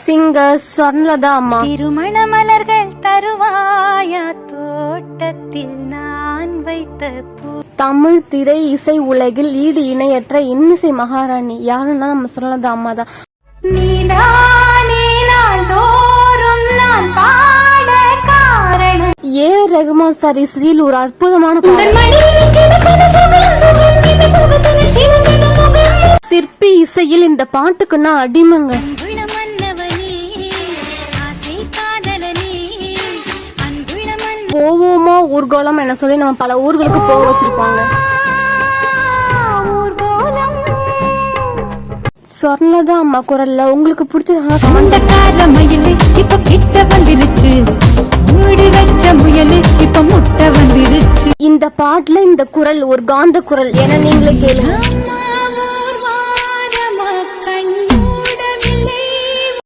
Singer Swarnalatha அம்மா. திருமண மலர்கள் தருவாயா தோட்டத்தில் நான் வைத்த பூ. தமிழ் திரை இசை உலகில் ஈடு இணையற்ற இன்னிசை மகாராணி யாருன்னா நம்ம சொர்ணலதா அம்மா தான். ஏ ரகுமான் சார் இசையில் ஒரு அற்புதமான சிற்பி இசையில் இந்த பாட்டுக்கு நான் அடிமைங்க. போவோமா ஊர்கோலம் என சொல்லி நம்ம பல ஊர்களுக்கு போக வச்சிருப்பாங்க. சொர்ணலதா அம்மா குரல்ல உங்களுக்கு பிடிச்ச இந்த பாட்டுல இந்த குரல் ஒரு காந்த குரல் என நீங்களே கேளுங்க.